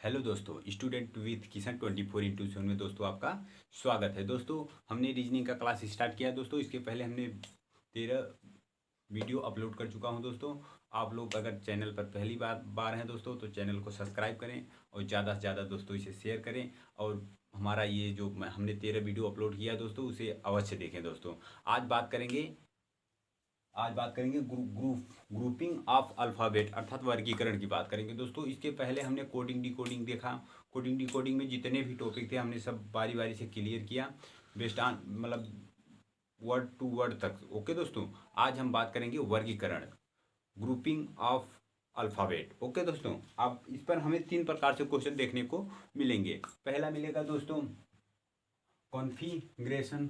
Hello दोस्तों, student with Kishan 24/7 में दोस्तों आपका स्वागत है। दोस्तों हमने रीजनिंग का क्लास स्टार्ट किया दोस्तों। इसके पहले हमने 13 वीडियो अपलोड कर चुका हूं दोस्तों। आप लोग अगर चैनल पर पहली बार हैं दोस्तों तो चैनल को सब्सक्राइब करें और ज़्यादा से ज़्यादा दोस्तों इसे शेयर करें। और हमारा ये जो हमने 13 वीडियो अपलोड किया है दोस्तों उसे अवश्य देखें दोस्तों। आज बात करेंगे ग्रुपिंग ऑफ अल्फ़ाबेट अर्थात वर्गीकरण की बात करेंगे दोस्तों। इसके पहले हमने कोडिंग डिकोडिंग देखा। कोडिंग डिकोडिंग में जितने भी टॉपिक थे हमने सब बारी बारी से क्लियर किया, बेस्ड ऑन मतलब वर्ड टू वर्ड तक। ओके दोस्तों, आज हम बात करेंगे वर्गीकरण, ग्रुपिंग ऑफ अल्फ़ाबेट। ओके दोस्तों, अब इस पर हमें 3 प्रकार से क्वेश्चन देखने को मिलेंगे। पहला मिलेगा दोस्तों कॉन्फ़िगरेशन,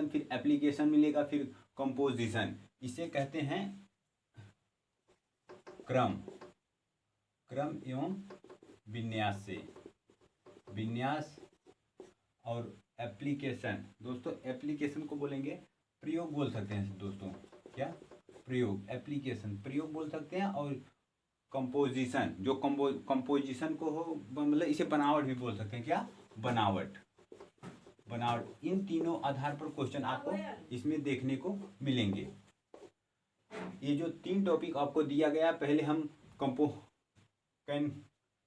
फिर एप्लीकेशन मिलेगा, फिर कंपोजिशन। इसे कहते हैं क्रम एवं विन्यास। और एप्लीकेशन दोस्तों, एप्लीकेशन को बोलेंगे प्रयोग बोल सकते हैं दोस्तों। क्या प्रयोग? एप्लीकेशन प्रयोग बोल सकते हैं। और कंपोजिशन जो कंपोजिशन को हो मतलब इसे बनावट भी बोल सकते हैं। क्या? बनावट। इन तीनों आधार पर क्वेश्चन आपको इसमें देखने को मिलेंगे। ये जो 3 टॉपिक आपको दिया गया, पहले हम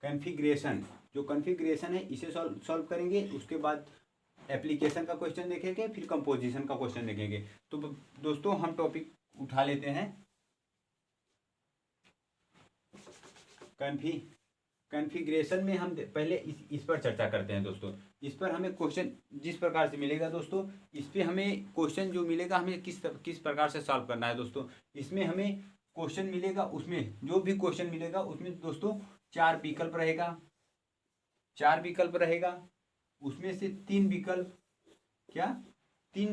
कॉन्फ़िगरेशन, जो कॉन्फ़िगरेशन है इसे सॉल्व करेंगे। उसके बाद एप्लीकेशन का क्वेश्चन देखेंगे, फिर कंपोजिशन का क्वेश्चन देखेंगे। तो दोस्तों हम टॉपिक उठा लेते हैं कॉन्फ़िगरेशन में। हम पहले इस पर चर्चा करते हैं दोस्तों। इस पर हमें क्वेश्चन जिस प्रकार से मिलेगा दोस्तों, इस पे हमें क्वेश्चन जो मिलेगा हमें किस प्रकार से सॉल्व करना है दोस्तों। इसमें हमें क्वेश्चन मिलेगा, उसमें जो भी क्वेश्चन मिलेगा उसमें दोस्तों 4 विकल्प रहेगा। उसमें से 3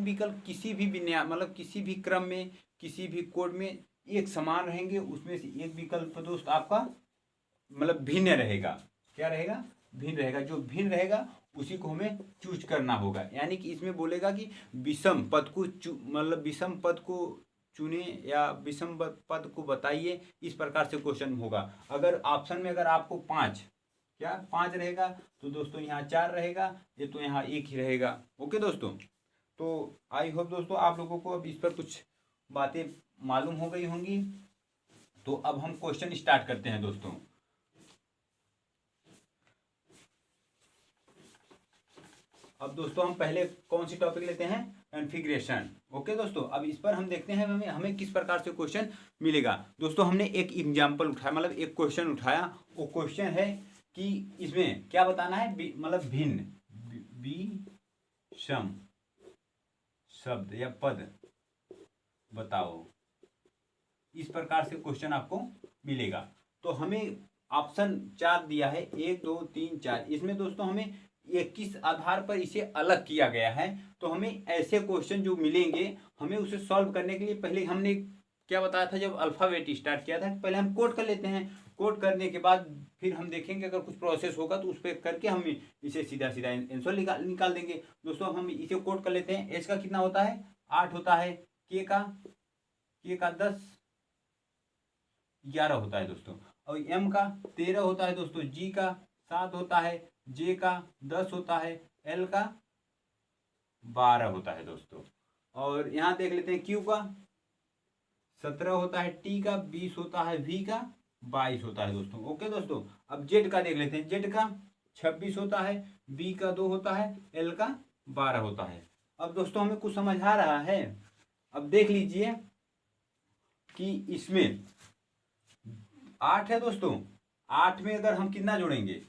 विकल्प किसी भी विन्यास मतलब किसी भी क्रम में, किसी भी कोड में एक समान रहेंगे। उसमें से एक विकल्प दोस्त आपका मतलब भिन्न रहेगा। क्या रहेगा? भिन्न रहेगा। जो भिन्न रहेगा उसी को हमें चूज करना होगा। यानी कि इसमें बोलेगा कि विषम पद को चुने या विषम पद को बताइए। इस प्रकार से क्वेश्चन होगा। अगर ऑप्शन में अगर आपको 5 रहेगा तो दोस्तों यहाँ 4 रहेगा, ये तो यहाँ 1 ही रहेगा। ओके दोस्तों, तो आई होप दोस्तों आप लोगों को अब इस पर कुछ बातें मालूम हो गई होंगी। तो अब हम क्वेश्चन स्टार्ट करते हैं दोस्तों। अब दोस्तों हम पहले कौन सी टॉपिक लेते हैं? कॉन्फ़िगरेशन। ओके दोस्तों, अब इस पर हम देखते हैं हमें किस प्रकार से क्वेश्चन मिलेगा। दोस्तों हमने एक एग्जाम्पल उठाया, मतलब एक क्वेश्चन उठाया। वो क्वेश्चन है कि इसमें क्या बताना है, मतलब भिन्न विषम शब्द या पद बताओ। इस प्रकार से क्वेश्चन आपको मिलेगा। तो हमें ऑप्शन 4 दिया है, 1 2 3 4। इसमें दोस्तों हमें ये किस आधार पर इसे अलग किया गया है। तो हमें ऐसे क्वेश्चन जो मिलेंगे, हमें उसे सॉल्व करने के लिए पहले हमने क्या बताया था, जब अल्फ़ाबेट स्टार्ट किया था, पहले हम कोड कर लेते हैं। कोड करने के बाद फिर हम देखेंगे अगर कुछ प्रोसेस होगा तो उस पर करके हम इसे सीधा आंसर निकाल देंगे। दोस्तों हम इसे कोड कर लेते हैं। एच का कितना होता है? 8 होता है। के का 10 11 होता है दोस्तों। और एम का 13 होता है दोस्तों। जी का 7 होता है। जे का 10 होता है। एल का 12 होता है दोस्तों। और यहाँ देख लेते हैं क्यू का 17 होता है। टी का 20 होता है। वी का 22 होता है दोस्तों। ओके दोस्तों, अब जेड का देख लेते हैं। जेड का 26 होता है। बी का 2 होता है। एल का 12 होता है। अब दोस्तों हमें कुछ समझ आ रहा है। अब देख लीजिए कि इसमें 8 है दोस्तों। 8 में अगर हम कितना जोड़ेंगे,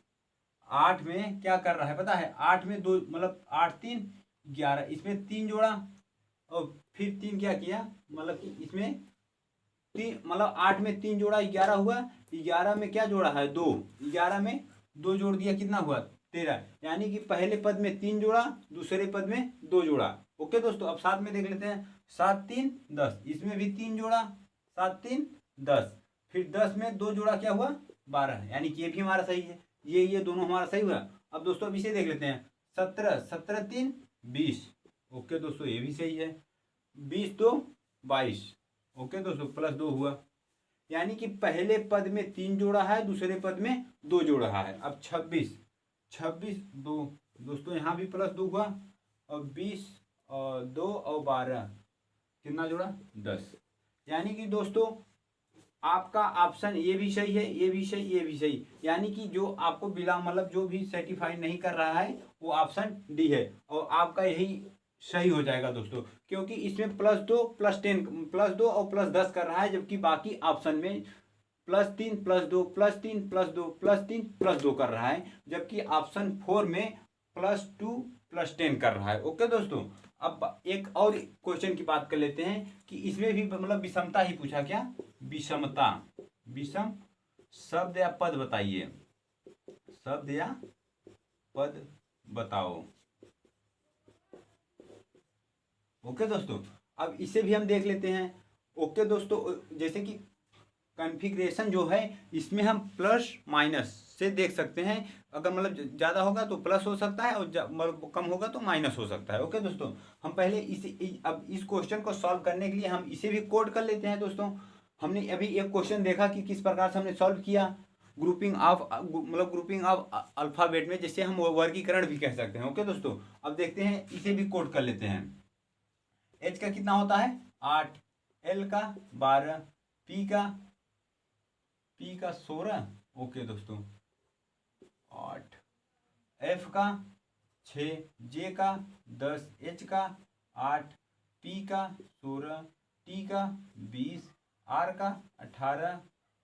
8 में क्या कर रहा है पता है? 8 में 2 मतलब 8 3 11। इसमें 3 जोड़ा और फिर 3 क्या किया, मतलब कि इसमें 3 मतलब 8 में 3 जोड़ा 11 हुआ। 11 में क्या जोड़ा है? 2। 11 में 2 जोड़ दिया, कितना हुआ? 13। यानी कि पहले पद में 3 जोड़ा, दूसरे पद में 2 जोड़ा। ओके दोस्तों, अब साथ में देख लेते हैं। 7 3 10। इसमें भी 3 जोड़ा, 7 3 10। फिर 10 में 2 जोड़ा, क्या हुआ? 12। यानी कि ये भी हमारा सही है। ये दोनों हमारा सही हुआ। अब दोस्तों अब इसे देख लेते हैं। 17 3 20। ओके दोस्तों, ये भी सही है। 20 2 22। ओके दोस्तों, +2 हुआ। यानी कि पहले पद में 3 जोड़ रहा है, दूसरे पद में 2 जोड़ रहा है। अब 26 2 दोस्तों, यहाँ भी +2 हुआ, और 20 और 2 और 12 कितना जोड़ा 10। यानी कि दोस्तों आपका ऑप्शन ये भी सही है, ये भी सही, ये भी सही। यानी कि जो आपको बिना मतलब जो भी सर्टिफाइड नहीं कर रहा है वो ऑप्शन डी है, और आपका यही सही हो जाएगा दोस्तों, क्योंकि इसमें +2 +10 +2 और +10 कर रहा है, जबकि बाकी ऑप्शन में +3 +2 +3 +2 +3 +2 कर रहा है, जबकि ऑप्शन 4 में +2 +10 कर रहा है। ओके दोस्तों, अब एक और क्वेश्चन की बात कर लेते हैं कि इसमें भी मतलब विषमता ही पूछा, क्या विषमता, विषम शब्द या पद बताइए, शब्द या पद बताओ। ओके दोस्तों, अब इसे भी हम देख लेते हैं। ओके दोस्तों, जैसे कि कॉन्फ़िगरेशन जो है इसमें हम प्लस माइनस से देख सकते हैं, अगर मतलब ज़्यादा होगा तो प्लस हो सकता है, और मतलब कम होगा तो माइनस हो सकता है। ओके दोस्तों, हम पहले अब इस क्वेश्चन को सॉल्व करने के लिए हम इसे भी कोड कर लेते हैं दोस्तों। हमने अभी एक क्वेश्चन देखा कि किस प्रकार से हमने सॉल्व किया, ग्रुपिंग ऑफ अल्फ़ाबेट में, जैसे हम वर्गीकरण भी कह सकते हैं। ओके दोस्तों, अब देखते हैं, इसे भी कोड कर लेते हैं। एच का कितना होता है 8, एल का 12, पी का 16। ओके दोस्तों 8, एफ का 6, जे का 10, एच का 8, पी का 16, टी का 20, आर का 18,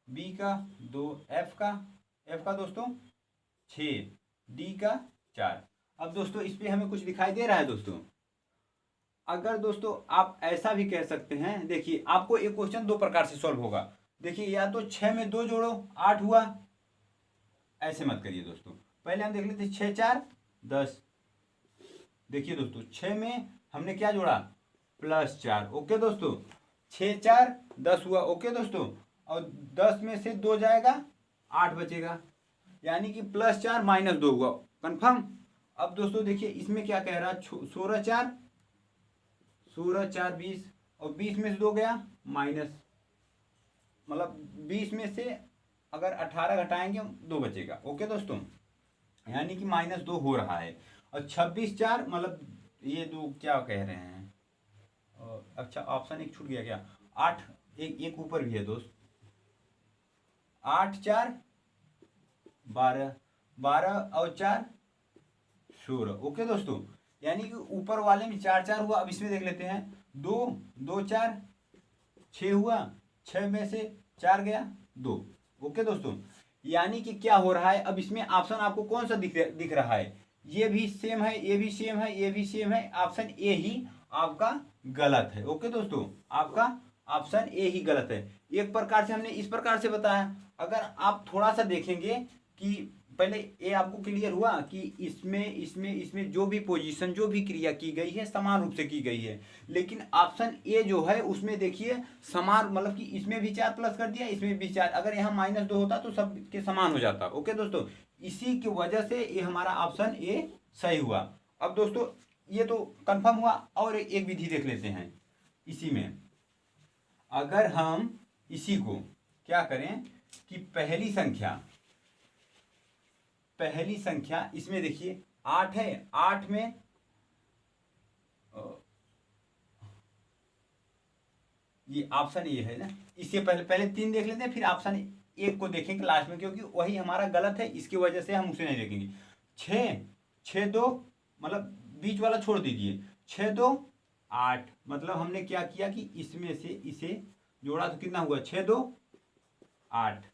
बी का 2, एफ का दोस्तों 6, डी का 4। अब दोस्तों इस पे हमें कुछ दिखाई दे रहा है दोस्तों। अगर दोस्तों आप ऐसा भी कह सकते हैं, देखिए आपको एक क्वेश्चन 2 प्रकार से सॉल्व होगा। देखिए, या तो 6 में 2 जोड़ो 8 हुआ, ऐसे मत करिए दोस्तों। पहले हम देख लेते हैं 6 4 10। देखिए दोस्तों 6 में हमने क्या जोड़ा +4। ओके दोस्तों, 6 4 10 हुआ। ओके दोस्तों, और 10 में से 2 जाएगा 8 बचेगा, यानी कि +4 -2 हुआ। कंफर्म। अब दोस्तों देखिए इसमें क्या कह रहा है, 16 4 20, और 20 में से 2 गया माइनस, मतलब 20 में से अगर 18 घटाएंगे 2 बचेगा। ओके दोस्तों, यानी कि -2 हो रहा है। और 26 4 मतलब ये 2 क्या कह रहे हैं, अच्छा ऑप्शन एक छूट गया क्या, 8 एक ऊपर भी है दोस्त, 8 4 12, 12 और 4 16। ओके दोस्तों, यानी कि ऊपर वाले में 4 4 हुआ। अब इसमें देख लेते हैं, 2 2 4 6 हुआ, 6 में से 4 गया 2। ओके दोस्तों, यानी कि क्या हो रहा है, अब इसमें ऑप्शन आपको कौन सा दिख रहा है, ये भी सेम है, ये भी सेम है, ये भी सेम है, ऑप्शन ए ही आपका गलत है। ओके दोस्तों, आपका ऑप्शन ए ही गलत है। एक प्रकार से हमने इस प्रकार से बताया। अगर आप थोड़ा सा देखेंगे कि पहले ये आपको क्लियर हुआ कि इसमें जो भी पोजीशन, जो भी क्रिया की गई है समान रूप से की गई है, लेकिन ऑप्शन ए जो है उसमें देखिए समान, मतलब कि इसमें भी 4 प्लस कर दिया, इसमें भी 4, अगर यहाँ -2 होता तो सब के समान हो जाता। ओके दोस्तों, इसी की वजह से ये हमारा ऑप्शन ए सही हुआ। अब दोस्तों ये तो कंफर्म हुआ, और एक विधि देख लेते हैं इसी में। अगर हम इसी को क्या करें कि पहली संख्या इसमें देखिए 8 है, 8 में ये ऑप्शन ये है ना, इससे पहले 3 देख लेते हैं, फिर ऑप्शन 1 को देखेंगे लास्ट में, क्योंकि वही हमारा गलत है, इसकी वजह से हम उसे नहीं देखेंगे। 6 2 मतलब बीच वाला छोड़ दीजिए, 6 2 8, मतलब हमने क्या किया कि इसमें से इसे जोड़ा तो कितना हुआ 6 2 8।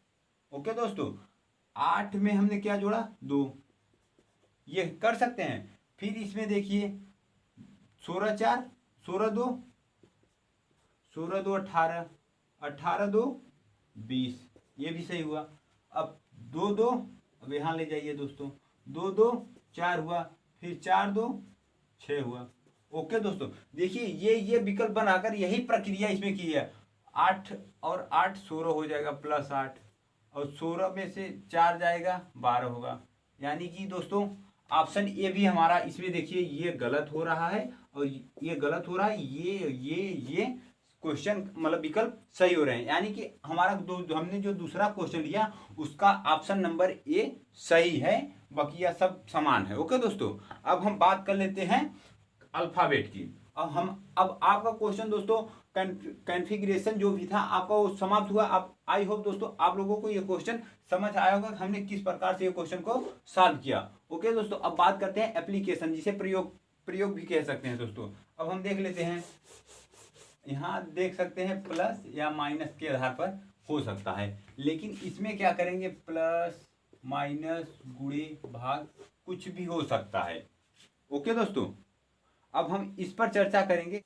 ओके दोस्तों, 8 में हमने क्या जोड़ा 2, ये कर सकते हैं। फिर इसमें देखिए 16 4 16 2 18, 18 2 20, ये भी सही हुआ। अब 2 2, अब यहाँ ले जाइए दोस्तों, 2 2 4 हुआ, फिर 4 2 6 हुआ। ओके दोस्तों, देखिए ये विकल्प बनाकर यही प्रक्रिया इसमें की है। 8 और 8 16 हो जाएगा, +8, और 16 में से 4 जाएगा 12 होगा। यानी कि दोस्तों ऑप्शन ए भी हमारा इसमें देखिए ये गलत हो रहा है, और ये गलत हो रहा है, ये क्वेश्चन मतलब विकल्प सही हो रहे हैं, यानी कि हमारा हमने जो दूसरा क्वेश्चन लिया उसका ऑप्शन नंबर ए सही है, बाकी सब समान है। ओके दोस्तों, अब हम बात कर लेते हैं अल्फाबेट की। अब आपका क्वेश्चन दोस्तों कॉन्फ़िगरेशन जो भी था आपका वो समाप्त हुआ। आप आई होप दोस्तों आप लोगों को ये क्वेश्चन समझ आया होगा हमने किस प्रकार से ये क्वेश्चन को सॉल्व किया। ओके दोस्तों, अब बात करते हैं एप्लीकेशन, जिसे प्रयोग भी कह सकते हैं दोस्तों। अब हम देख लेते हैं, यहाँ देख सकते हैं प्लस या माइनस के आधार पर हो सकता है, लेकिन इसमें क्या करेंगे, प्लस माइनस गुणे भाग कुछ भी हो सकता है। ओके दोस्तों, अब हम इस पर चर्चा करेंगे।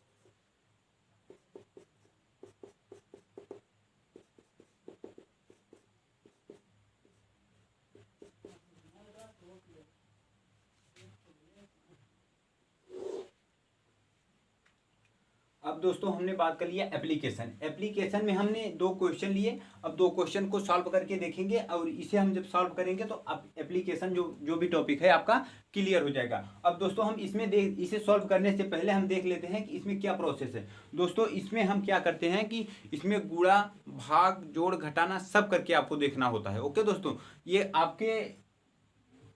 अब दोस्तों हमने बात कर लिया एप्लीकेशन में हमने 2 क्वेश्चन लिए। अब 2 क्वेश्चन को सॉल्व करके देखेंगे, और इसे हम जब सॉल्व करेंगे तो अब एप्लीकेशन जो भी टॉपिक है आपका क्लियर हो जाएगा। अब दोस्तों हम इसे सॉल्व करने से पहले हम देख लेते हैं कि इसमें क्या प्रोसेस है। दोस्तों इसमें हम क्या करते हैं कि इसमें गुणा भाग जोड़ घटाना सब करके आपको देखना होता है। ओके दोस्तों, ये आपके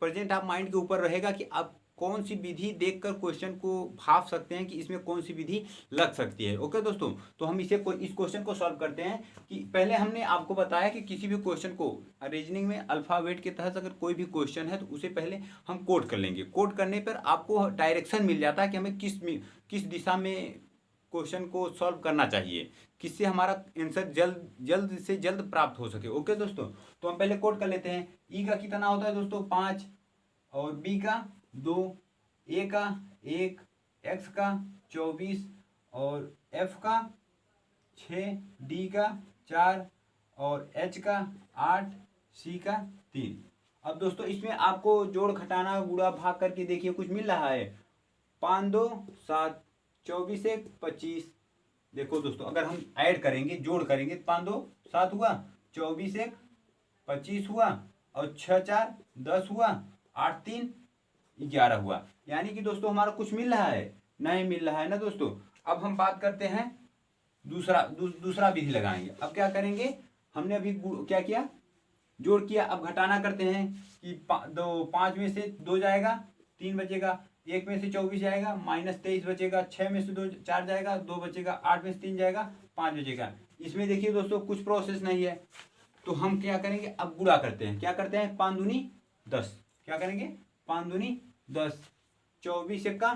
प्रेजेंट आप माइंड के ऊपर रहेगा कि आप कौन सी विधि देखकर क्वेश्चन को भाप सकते हैं कि इसमें कौन सी विधि लग सकती है। ओके दोस्तों, तो हम इस क्वेश्चन को सॉल्व करते हैं कि पहले हमने आपको बताया कि किसी भी क्वेश्चन को रीजनिंग में अल्फाबेट के तहत अगर कोई भी क्वेश्चन है तो उसे पहले हम कोड कर लेंगे। कोड करने पर आपको डायरेक्शन मिल जाता है कि हमें किस दिशा में क्वेश्चन को सॉल्व करना चाहिए, किससे हमारा आंसर जल्द से जल्द प्राप्त हो सके। ओके दोस्तों, तो हम पहले कोड कर लेते हैं। ई का कितना होता है दोस्तों 5, और बी का 2, ए का 1, एक्स का 24, और एफ का 6, डी का 4, और एच का 8, सी का 3। अब दोस्तों इसमें आपको जोड़ घटाना गुणा भाग करके देखिए कुछ मिल रहा है। 5 2 7, 24 1 25। देखो दोस्तों अगर हम ऐड करेंगे जोड़ करेंगे, 5 2 7 हुआ, 24 1 25 हुआ, और 6 4 10 हुआ, 8 3 11 हुआ। यानी कि दोस्तों हमारा कुछ मिल रहा है, नहीं मिल रहा है ना दोस्तों। अब हम बात करते हैं दूसरा विधि लगाएंगे। अब क्या करेंगे, हमने अभी क्या किया, जोड़ किया। अब घटाना करते हैं कि 5 में से 2 जाएगा, 3 बचेगा, 1 में से 24 जाएगा, -23 बचेगा, 6 में से 2 4 जाएगा, 2 बचेगा, 8 में से 3 जाएगा, 5 बचेगा। इसमें देखिए दोस्तों कुछ प्रोसेस नहीं है, तो हम क्या करेंगे, अब गुणा करते हैं। क्या करते हैं, 5 दूनी 10। क्या करेंगे, 5 दूनी 10, 24 का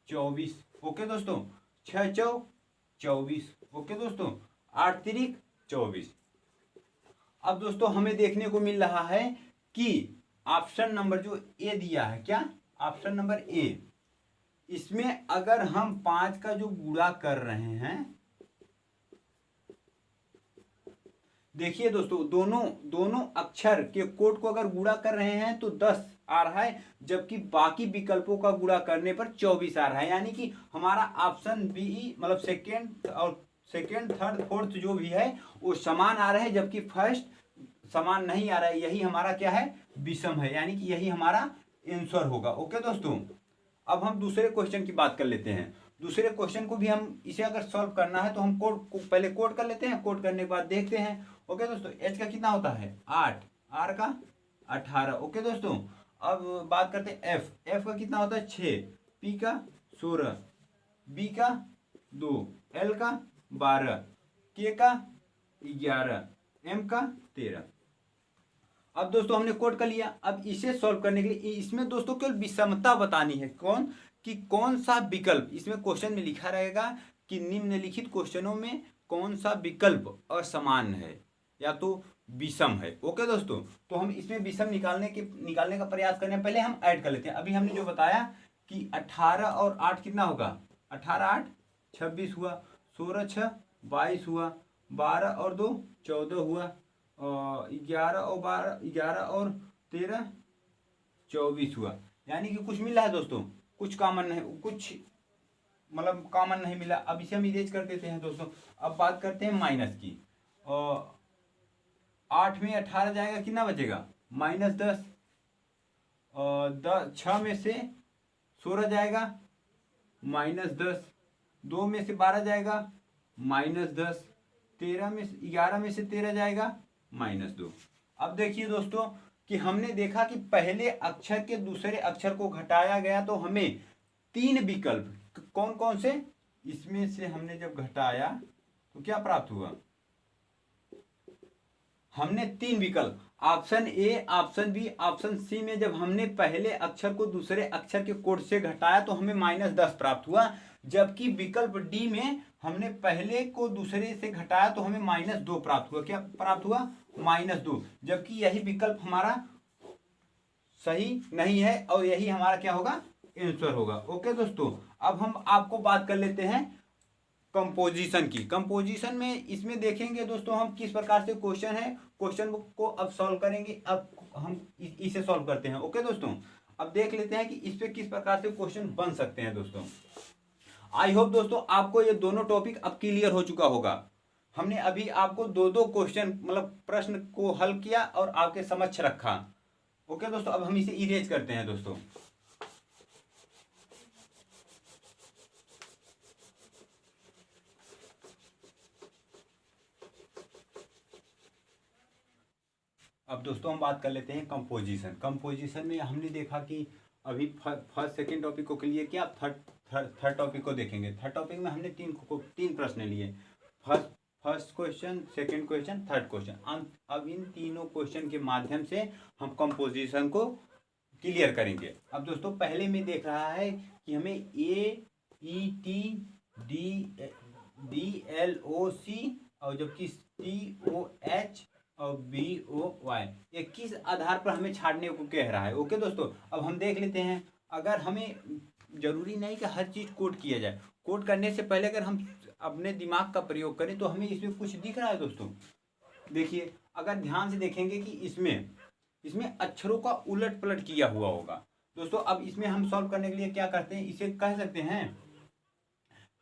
24। ओके दोस्तों, 6 चौ 24। ओके दोस्तों, 8 तिरिक 24। अब दोस्तों हमें देखने को मिल रहा है कि ऑप्शन नंबर जो ए दिया है, क्या ऑप्शन नंबर ए, इसमें अगर हम 5 का जो गुणा कर रहे हैं, देखिए दोस्तों दोनों अक्षर के कोड को अगर गुणा कर रहे हैं तो 10 आ रहा है, जबकि बाकी विकल्पों का गुणा करने पर 24 आ रहा है। यानी कि हमारा ऑप्शन बी मतलब सेकेंड थर्ड फोर्थ जो भी है वो समान आ रहा है, जबकि फर्स्ट समान नहीं आ रहा है। यही हमारा क्या है, विषम है, यानी कि यही हमारा आंसर होगा। ओके दोस्तों, अब हम दूसरे क्वेश्चन की बात कर लेते हैं। दूसरे क्वेश्चन को भी हम इसे अगर सॉल्व करना है तो हम पहले कोड कर लेते हैं, कोड करने के बाद देखते हैं। ओके दोस्तों, एच का कितना होता है 8, आर का 18। ओके दोस्तों, अब बात करते हैं एफ का कितना होता है 6, पी का 16, बी का 2, एल का 12, के का 11, एम का 13। अब दोस्तों हमने कोड कर लिया। अब इसे सॉल्व करने के लिए इसमें दोस्तों केवल विषमता बतानी है, कौन सा विकल्प, इसमें क्वेश्चन में लिखा रहेगा कि निम्नलिखित क्वेश्चनों में कौन सा विकल्प असमान है या तो विषम है। ओके दोस्तों, तो हम इसमें विषम निकालने का प्रयास करने पहले हम ऐड कर लेते हैं। अभी हमने जो बताया कि 18 और 8 कितना होगा, 18 8 26 हुआ, 16 6 22 हुआ, 12 और 2 14 हुआ, 11 और 13 24 हुआ। यानी कि कुछ मिला है दोस्तों, कुछ कॉमन नहीं, कुछ मतलब कॉमन नहीं मिला। अब इसे हम इरेज कर देते हैं दोस्तों। अब बात करते हैं माइनस की। 8 में 18 जाएगा, कितना बचेगा -10, 6 में से 16 जाएगा -10, 2 में से 12 जाएगा -10, 11 में से 13 जाएगा -2। अब देखिए दोस्तों कि हमने देखा कि पहले अक्षर के दूसरे अक्षर को घटाया गया तो हमें 3 विकल्प कौन कौन से, इसमें से हमने जब घटाया तो क्या प्राप्त हुआ, हमने 3 विकल्प option A, option B, option C में जब हमने पहले अक्षर को दूसरे अक्षर के कोड से घटाया तो हमें -10 प्राप्त हुआ। जबकि विकल्प डी में हमने पहले को दूसरे से घटाया तो हमें -2 प्राप्त हुआ। क्या प्राप्त हुआ, -2। जबकि यही विकल्प हमारा सही नहीं है और यही हमारा क्या होगा, आंसर होगा। ओके दोस्तों, अब हम आपको बात कर लेते हैं कंपोजिशन की। कंपोजिशन में इसमें देखेंगे दोस्तों हम किस प्रकार से क्वेश्चन है, क्वेश्चन को अब सॉल्व करेंगे। अब हम इसे सॉल्व करते हैं। ओके दोस्तों, अब देख लेते हैं कि इस पे किस प्रकार से क्वेश्चन बन सकते हैं। दोस्तों आई होप दोस्तों आपको ये दोनों टॉपिक अब क्लियर हो चुका होगा। हमने अभी आपको दो क्वेश्चन मतलब प्रश्न को हल किया और आपके समक्ष रखा। ओके दोस्तों, अब हम इसे इरेज करते हैं। दोस्तों अब दोस्तों हम बात कर लेते हैं कंपोजिशन। कंपोजिशन में हमने देखा कि अभी फर्स्ट सेकंड टॉपिक को क्लियर किया, थर्ड टॉपिक को देखेंगे। थर्ड टॉपिक में हमने तीन प्रश्न लिए, first question, second question, third question. अब इन तीनों क्वेश्चन के माध्यम से हम कंपोजिशन को क्लियर करेंगे। अब दोस्तों पहले में देख रहा है कि हमें AET DLOC और जबकि TOH और BOY ये किस आधार पर हमें छाड़ने को कह रहा है। ओके दोस्तों, अब हम देख लेते हैं। अगर हमें जरूरी नहीं कि हर चीज कोड किया जाए, कोड करने से पहले अगर हम अपने दिमाग का प्रयोग करें तो हमें इसमें कुछ दिख रहा है। दोस्तों देखिए, अगर ध्यान से देखेंगे कि इसमें अक्षरों का उलट पलट किया हुआ होगा। दोस्तों अब इसमें हम सॉल्व करने के लिए क्या करते हैं, इसे कह सकते हैं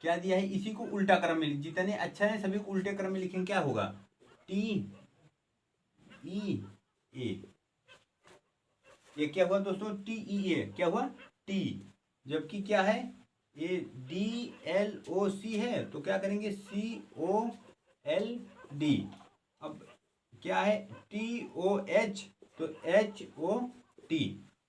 क्या दिया है, इसी को उल्टा क्रम में, जितने अक्षर हैं सभी को उल्टे क्रम में लिखेंगे। क्या होगा, TEA, ये क्या हुआ दोस्तों, TEA क्या हुआ, T। जबकि क्या है, ये DLOC है तो क्या करेंगे COLD। अब क्या है TOH तो HOT।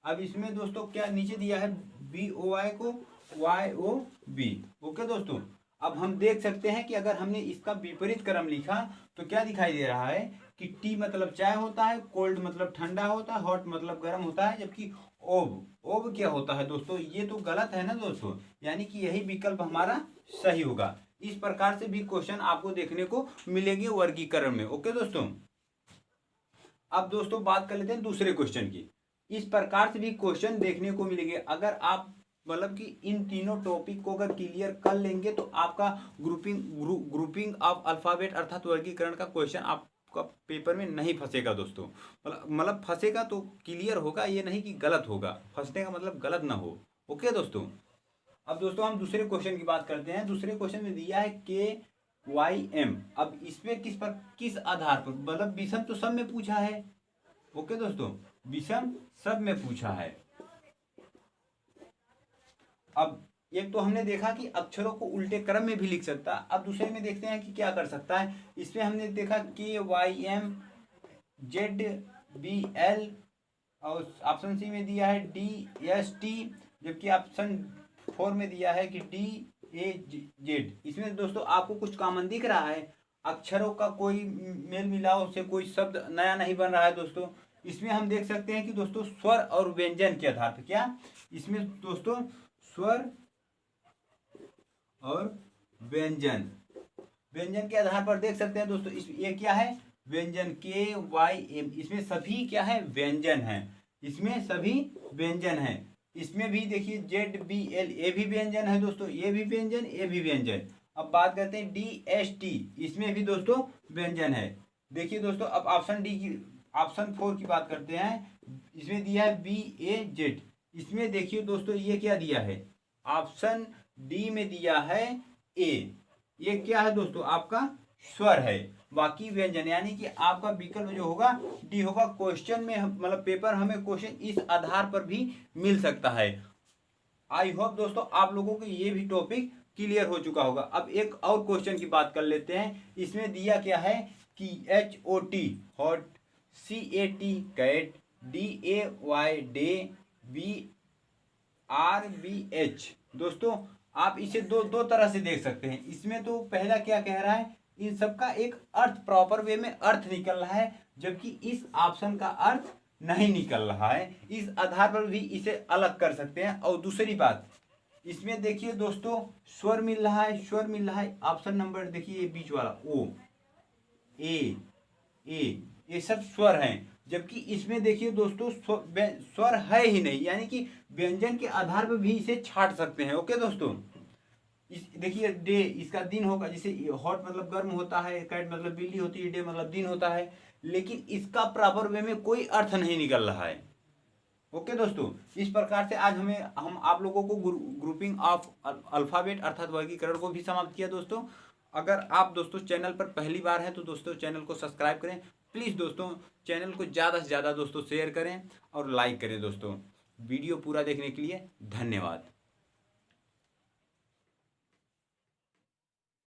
अब इसमें दोस्तों क्या नीचे दिया है BOY को YOB। ओके दोस्तों, अब हम देख सकते हैं कि अगर हमने इसका विपरीत क्रम लिखा तो क्या दिखाई दे रहा है कि टी मतलब चाय होता है, कोल्ड मतलब ठंडा होता है, हॉट मतलब गर्म होता है, जबकि ओब क्या होता है दोस्तों, ये तो गलत है ना दोस्तों। यानी कि यही विकल्प हमारा सही होगा। इस प्रकार से भी क्वेश्चन आपको देखने को मिलेंगे वर्गीकरण में। ओके दोस्तों, अब दोस्तों बात कर लेते हैं दूसरे क्वेश्चन की। इस प्रकार से भी क्वेश्चन देखने को मिलेंगे। अगर आप मतलब कि इन तीनों टॉपिक को अगर क्लियर कर लेंगे तो आपका ग्रुपिंग ऑफ अल्फाबेट अर्थात वर्गीकरण का क्वेश्चन आपका पेपर में नहीं फंसेगा दोस्तों। मतलब फंसेगा तो क्लियर होगा, ये नहीं कि गलत होगा। फंसने का मतलब गलत ना हो। ओके दोस्तों, अब दोस्तों हम दूसरे क्वेश्चन की बात करते हैं। दूसरे क्वेश्चन में दिया है KYM। अब इसमें किस आधार पर, मतलब विषम तो सब में पूछा है। ओके दोस्तों, विषम सब में पूछा है। अब एक तो हमने देखा कि अक्षरों को उल्टे क्रम में भी लिख सकता है। अब दूसरे में देखते हैं कि क्या कर सकता है। इसमें हमने देखा KYM ZBL और ऑप्शन सी में दिया है DST, जबकि ऑप्शन 4 में दिया है कि DAZ। इसमें दोस्तों आपको कुछ कॉमन दिख रहा है, अक्षरों का कोई मेल मिलाव से कोई शब्द नया नहीं बन रहा है दोस्तों। इसमें हम देख सकते हैं कि दोस्तों स्वर और व्यंजन के आधार पर, क्या इसमें दोस्तों स्वर और व्यंजन के आधार पर देख सकते हैं दोस्तों। ये क्या है, व्यंजन KYM। इसमें सभी क्या है, व्यंजन है। इसमें सभी व्यंजन है। इसमें भी देखिए ZBL, ये भी व्यंजन है दोस्तों, ये भी व्यंजन, ये भी व्यंजन। अब बात करते हैं DST, इसमें भी दोस्तों व्यंजन है। देखिए दोस्तों, अब ऑप्शन 4 की बात करते हैं। इसमें दिया है BAZ। इसमें देखिए दोस्तों ये क्या दिया है, ऑप्शन डी में दिया है A। ये क्या है दोस्तों, आपका स्वर है, बाकी व्यंजन। यानी कि आपका विकल्प जो होगा डी होगा। क्वेश्चन में मतलब पेपर हमें क्वेश्चन इस आधार पर भी मिल सकता है। आई होप दोस्तों आप लोगों को ये भी टॉपिक क्लियर हो चुका होगा। अब एक और क्वेश्चन की बात कर लेते हैं। इसमें दिया क्या है कि HOT hot, CAT cat, DAY day, BRBH दोस्तों आप इसे दो तरह से देख सकते हैं। इसमें तो पहला क्या कह रहा है, इन सबका एक अर्थ प्रॉपर वे में अर्थ निकल रहा है, जबकि इस ऑप्शन का अर्थ नहीं निकल रहा है। इस आधार पर भी इसे अलग कर सकते हैं। और दूसरी बात, इसमें देखिए दोस्तों स्वर मिल रहा है, स्वर मिल रहा है। ऑप्शन नंबर देखिए ये बीच वाला O, A, ये सब स्वर हैं, जबकि इसमें देखिए दोस्तों स्वर है ही नहीं, यानी कि व्यंजन के आधार पर भी इसे छाट सकते हैं। ओके दोस्तों, इस देखिए डे इसका दिन होगा, जैसे हॉट मतलब गर्म होता है, कैट मतलब बिल्ली होती है, डे मतलब दिन होता है, लेकिन इसका प्रॉपर वे में कोई अर्थ नहीं निकल रहा है। ओके दोस्तों, इस प्रकार से आज हम आप लोगों को ग्रुपिंग ऑफ अल्फाबेट अर्थात वर्गीकरण को भी समाप्त किया दोस्तों। अगर आप दोस्तों चैनल पर पहली बार हैं तो दोस्तों चैनल को सब्सक्राइब करें प्लीज़ दोस्तों। चैनल को ज़्यादा से ज़्यादा दोस्तों शेयर करें और लाइक करें दोस्तों। वीडियो पूरा देखने के लिए धन्यवाद।